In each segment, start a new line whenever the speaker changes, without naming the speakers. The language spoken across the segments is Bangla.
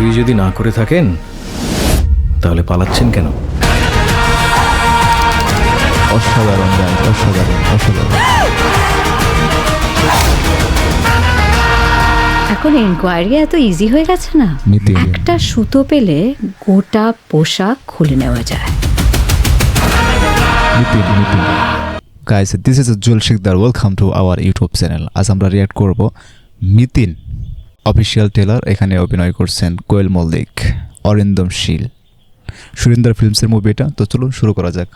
কিছুই যদি না করে থাকেন তাহলে পালাচ্ছেন কেন?
অসাধারণ গান, অসাধারণ অসাধারণ।
এখন এনকোয়ারি এত ইজি হয়ে গেছে না।
নিতিন।
একটা সুতো পেলে গোটা পোশাক খুলে নেওয়া যায়।
Nitin Nitin guys, this is Jewel Shikdar, welcome to our YouTube channel. আজ আমরা রিয়াক্ট করব মিতিন অফিসিয়াল ট্রেলার। এখানে অভিনয় করছেন কোয়েল মল্লিক, অরিন্দম শীল, সুরিন্দর ফিল্মসের মুভি এটা। তো চলুন শুরু করা যাক।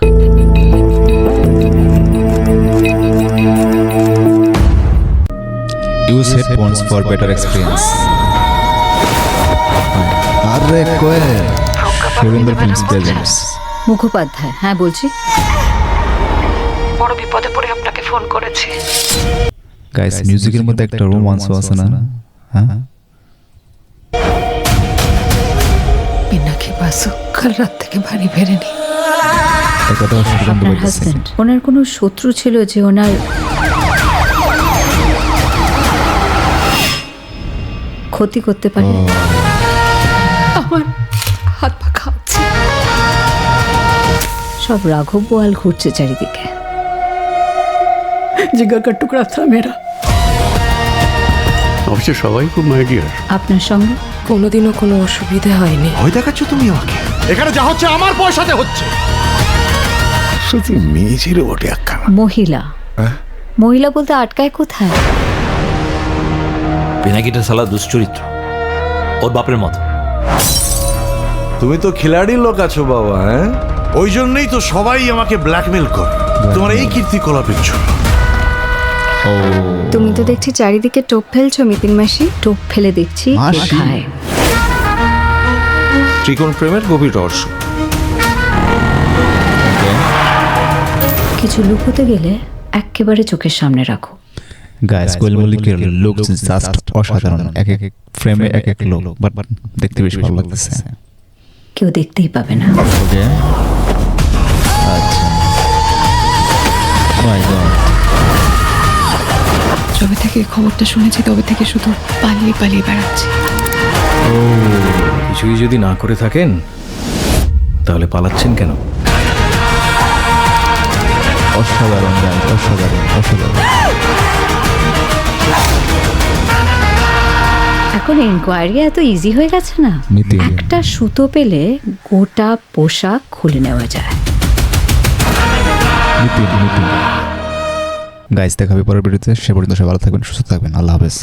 Use headphones for better experience. আরে কোয়েল, সুরিন্দর ফিল্মস প্রেজেন্টস।
মুখোপাধ্যায়, হ্যাঁ বলছি।
বড় বিপদে পড়ে আপনাকে ফোন করেছি।
গাইস, মিউজিকের মধ্যে একটা রোমান্স আছে না? হ্যাঁ,
পিনাকি বাসু কাল রাত থেকে বাড়ি ফেরেনি।
একটা অসাধারণ
আপনার
বলতেছে।
হাজবেন্ড, ওনার কোনো শত্রু ছিল যে ওনার ক্ষতি করতে পারে?
আমার হাত পা খাচ্ছে।
সব রাঘব বোয়াল ঘুরছে চারিদিকে।
जिगर का टुकड़ा था मेरा।
অবশ্য সবাই খুব মাই ডিয়ার।
আপনার সঙ্গে
কোনোদিনও কোনো অসুবিধা হয়নি।
ভয় দেখাচ্ছ তুমি আমাকে? এখানে যা হচ্ছে আমার পয়সাতে হচ্ছে। শুধু মেয়ে ছিল ওটা একখানা।
মহিলা, মহিলা বলতে আটকায় কোথায়?
পিনাকিটা সালা দুশ্চরিত্র, ওর বাপের মতো।
তুমি তো খিলাড়ির লোক আছো বাবা, হ্যাঁ? ওই জন্যই তো সবাই আমাকে ব্ল্যাকমেল করে তোমার এই কীর্তিকলাপের জন্য।
তুমি তো দেখছি চারিদিকে টোপ ফেলছো মিতিন মাসি।
টোপ ফেলে দেখছি কে
মাসি।
খায়।
ত্রিকোণ প্রেমের গভীর রহস্য।
কিছু লুকোতে গেলে একেবারে চোখের সামনে রাখো।
গাইস, কোয়েল মল্লিকের লুক জাস্ট অসাধারণ। এক এক ফ্রেমে এক এক লুক, বাট দেখতে বেশ ভালো লাগতেছে।
কেউ দেখতেই পাবে না।
ওকে, আচ্ছা, মাই গড।
যবে থেকে এই খবরটা শুনেছি তবে থেকে শুধু পালিয়ে পালিয়ে বেড়াচ্ছি।
কিছুই যদি না করে থাকেন তাহলে পালাচ্ছেন কেন?
অসাধারণ গান, অসাধারণ অসাধারণ।
এখন এনকোয়ারি এত ইজি হয়ে গেছে না।
নিতিন।
একটা সুতো পেলে গোটা পোশাক খুলে নেওয়া যায়।
নিতিন নিতিন গাইস, দেখাবে পরের ভিডিওতে। সে পর্যন্ত সবাই ভালো থাকবেন, সুস্থ থাকবেন। আল্লাহ হাফেজ।